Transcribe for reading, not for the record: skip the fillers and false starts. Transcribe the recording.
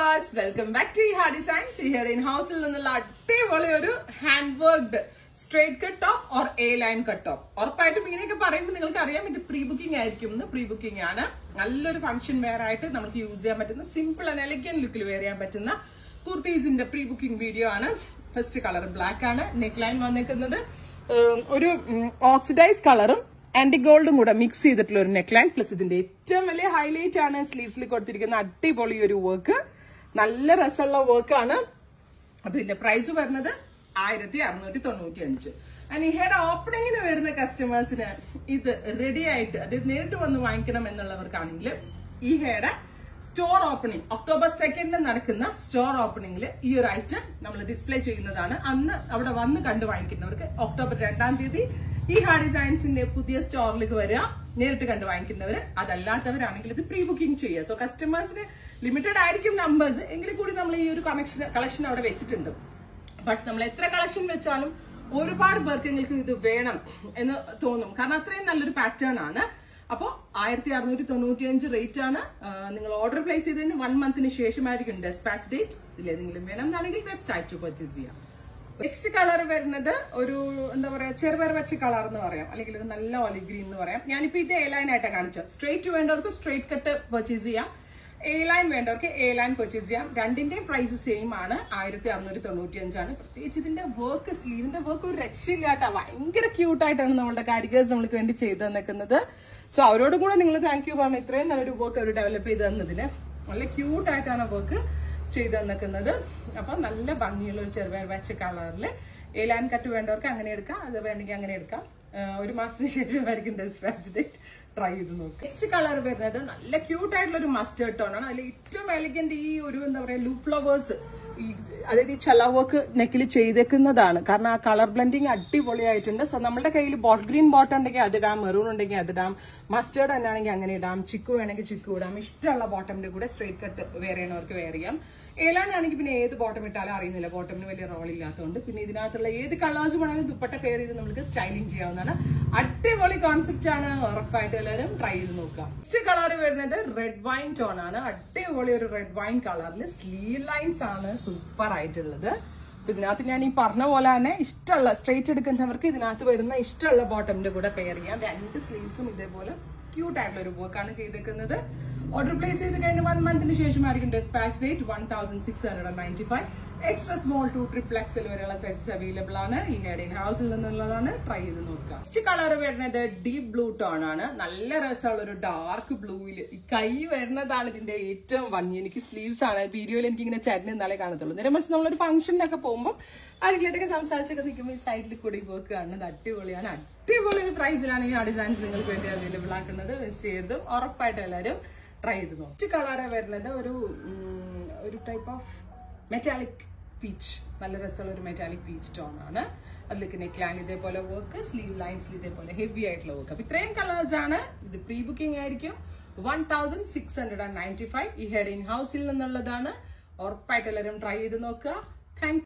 viewers, welcome back to Iha Designs. Here in house hand worked straight cut top or A-line cut top. Or pre-booking pre-booking function wear use simple and elegant look kurtis in the pre-booking video. First color black neckline oxidized color. And gold mix ചെയ്തിട്ടുള്ള neckline plus ഇതിന്റെ ഏറ്റവും വലിയ highlight ആണ് sleevesൽ കൊടുത്തിരിക്കുന്ന അടിപൊളി ഒരു work നല്ല രസമുള്ള വർക്ക് ആണ് അപ്പോൾ ഇതിന്റെ പ്രൈസ് വരുന്നത് 1695 and ഇഹയുടെ ഓപ്പണിംഗിന് വരുന്ന കസ്റ്റമേഴ്സിന് ഇത് റെഡി ആയിട്ട് അത് നേരിട്ട് വന്ന് വാങ്ങിക്കണം എന്നുള്ളവർക്കാണെങ്കിൽ ഇഹയുടെ സ്റ്റോർ ഓപ്പണിംഗ് ഒക്ടോബർ 2 നടക്കുന്ന സ്റ്റോർ ഓപ്പണിംഗിൽ ഈ ഒരു ഐറ്റം നമ്മൾ ഡിസ്പ്ലേ ചെയ്യുന്നതാണ് അന്ന് അവിടെ വന്ന് കണ്ടു വാങ്ങിക്കുന്നവർക്ക് ഒക്ടോബർ 2 തീയതി Iha Designs in the Pudia store like near to Wankin, Adala, the pre-booking chair. So customers limited item numbers, English collection out of it. But the letter collection with Chalum, or part working the Venum and the Tonum. Kanatrin a little pattern Anna. Apo Irthi Tonuti rate order place in 1 month initiation American dispatch date, the Leading Venum website to purchase here. Next color വരുന്നത് ഒരു എന്താ പറയാ ചെറുപയർ വെച്ച colour എന്ന് പറയാം അല്ലെങ്കിൽ നല്ല ഒലിവ് ഗ്രീൻ എന്ന് പറയാം ഞാൻ ഇപ്പോൾ ഇത് എ ലൈൻ ആയിട്ട് കാണിച്ചു സ്ട്രെയിറ്റ് വേണ്ടവർക്ക് സ്ട്രെയിറ്റ് കട്ട് പർച്ചേസ് ചെയ്യാം എ ലൈൻ വേണ്ടവർക്ക് എ ലൈൻ പർച്ചേസ് ചെയ്യാം രണ്ടിന്റെയും പ്രൈസ് സെയിം ആണ് 1695 ആണ് പ്രത്യേകിച്ച് ഇതിന്റെ വർക്ക് സ്ലീവിന്റെ വർക്ക് ഒരു രക്ഷയില്ലാത്ത ഭയങ്കര ക്യൂട്ട് ആയിട്ടാണ് നമ്മുടെ കാരിയേഴ്സ് നമുക്ക് വേണ്ടി ചെയ്തു തന്നിരിക്കുന്നത് സോ അവരോട് കൂടെ നിങ്ങൾ താങ്ക് യു പറഞ്ഞു ഇത്രയും നല്ലൊരു വർക്ക് അവർ ഡെവലപ്പ് ചെയ്തു തന്നതിന് നല്ല ക്യൂട്ട് ആയിട്ടാണ് വർക്ക് ചെയ്തു തന്നിരിക്കുന്നത് അപ്പോൾ നല്ല ഭംഗിയുള്ള ഒരു ചെറുപയർ വെച്ച കളറിൽ എ ലൈൻ കട്ട് വേണ്ടവർക്ക് അങ്ങനെ എടുക്കാം അത് വേണമെങ്കിൽ അങ്ങനെ എടുക്കാം ഒരു മാസത്തിന് ശേഷം ആയിരിക്കും ഡിസ്പാച്ച് ഡേറ്റ് ട്രൈ ചെയ്ത് നോക്കാം നെക്സ്റ്റ് കളർ വരുന്നത് നല്ല ക്യൂട്ട് ആയിട്ടുള്ള ഒരു മസ്റ്റേർഡ് ടോൺ ആണ് അതിൽ ഏറ്റവും എലിഗന്റ് ഈ ഒരു എന്താ പറയുക ലൂപ്പ് ഫ്ലവേഴ്സ് അതായത് ഈ ചല വർക്ക് നെക്കിൽ ചെയ്തേക്കുന്നതാണ് കാരണം ആ കളർ ബ്ലെൻഡിങ് അടിപൊളിയായിട്ടുണ്ട് സോ നമ്മുടെ കയ്യിൽ ബോട്ടിൽ ഗ്രീൻ ബോട്ടം ഉണ്ടെങ്കിൽ അത് ഇടാം മെറൂൺ ഉണ്ടെങ്കിൽ അത് ഇടാം മസ്റ്റേർഡ് തന്നെയാണെങ്കിൽ അങ്ങനെ ഇടാം ചിക്കു വേണമെങ്കിൽ ചിക്കു ഇടാം ഇഷ്ടമുള്ള ബോട്ടമിന്റെ കൂടെ സ്ട്രെയിറ്റ് കട്ട് വെയർ ചെയ്യണവർക്ക് വെയർ ചെയ്യാം ഏലാനാണെങ്കിൽ പിന്നെ ഏത് ബോട്ടം ഇട്ടാലും അറിയുന്നില്ല ബോട്ടമിന് വലിയ റോൾ ഇല്ലാത്തതുകൊണ്ട് പിന്നെ ഇതിനകത്തുള്ള ഏത് കളേഴ്സ് വേണമെങ്കിലും ദുപ്പട്ട പെയർ ചെയ്ത് നമുക്ക് സ്റ്റൈലിംഗ് ചെയ്യാവുന്നതാണ് അടിപൊളി കോൺസെപ്റ്റ് ആണ് ഉറപ്പായിട്ട് എല്ലാവരും ട്രൈ ചെയ്ത് നോക്കാം നെക്സ്റ്റ് കളർ വരുന്നത് റെഡ് വൈൻ ടോൺ ആണ് അടിപൊളി ഒരു റെഡ് വൈൻ കളറിൽ സ്ലീവ് ലൈൻസ് ആണ് സൂപ്പർ ആയിട്ടുള്ളത് ഇതിനകത്ത് ഞാൻ ഈ പറഞ്ഞ പോലെ തന്നെ ഇഷ്ടമുള്ള സ്ട്രെയിറ്റ് എടുക്കുന്നവർക്ക് ഇതിനകത്ത് വരുന്ന ഇഷ്ടമുള്ള ബോട്ടമിന്റെ കൂടെ പെയർ ചെയ്യാം രണ്ട് സ്ലീവ്സും ഇതേപോലെ ക്യൂട്ട് ആയിട്ടുള്ള ഒരു വർക്കാണ് ചെയ്തേക്കുന്നത് ഓർഡർ പ്ലേസ് ചെയ്ത് കഴിഞ്ഞ് 1 മന്തിന് ശേഷമായിരിക്കും dispatch date 1695 extra small two triple XL വരെയുള്ള സൈസസ് അവൈലബിൾ ആണ് ഈ ഹെഡ് ഇൻ ഹൗസിൽ നിന്നുള്ളതാണ് ട്രൈ ചെയ്ത് നോക്കുക നെക്സ്റ്റ് കളർ വരുന്നത് ഡീപ് ബ്ലൂ ടോൺ ആണ് നല്ല രസമുള്ള ഒരു ഡാർക്ക് ബ്ലൂവിൽ ഈ കൈ വരുന്നതാണ് ഇതിന്റെ ഏറ്റവും ഭംഗി എനിക്ക് സ്ലീവ്സ് ആണ് വീഡിയോയിൽ എനിക്ക് ഇങ്ങനെ ചരിഞ്ഞ് എന്നാലേ കാണത്തുള്ളൂ നേരെ മറിച്ച് നമ്മളൊരു ഫംഗ്ഷനൊക്കെ പോകുമ്പോൾ ആരെങ്കിലൊക്കെ സംസാരിച്ചൊക്കെ നിൽക്കുമ്പോൾ ഈ സൈഡിൽ കൂടി വർക്ക് കാണുന്നത് അടിപൊളിയാണ് അടിപൊളി ഒരു പ്രൈസിലാണ് ഈ ഡിസൈൻസ് നിങ്ങൾക്ക് വേണ്ടി അവൈലബിൾ ആക്കുന്നത് മിസ് ചെയ്ത് ഉറപ്പായിട്ട് എല്ലാവരും ട്രൈ ചെയ്ത് നോക്കും നെക്സ്റ്റ് കളർ വരുന്നത് ഒരു ടൈപ്പ് ഓഫ് മെറ്റാലിക് പീച്ച് നല്ല രസമുള്ള ഒരു മെറ്റാലിക് പീച്ച് ടോൺ ആണ് അതിലേക്ക് നെക്ലൈൻ ഇതേപോലെ വർക്ക് സ്ലീവ് ലൈൻസിൽ ഇതേപോലെ ഹെവി ആയിട്ടുള്ള വർക്ക് അപ്പൊ ഇത്രയും കളേഴ്സ് ആണ് ഇത് പ്രീ ബുക്കിംഗ് ആയിരിക്കും 1695 ഈ ഹെഡ് ഇൻ ഹൗസിൽ നിന്നുള്ളതാണ് ഉറപ്പായിട്ട് എല്ലാവരും ട്രൈ ചെയ്ത് നോക്കുക താങ്ക്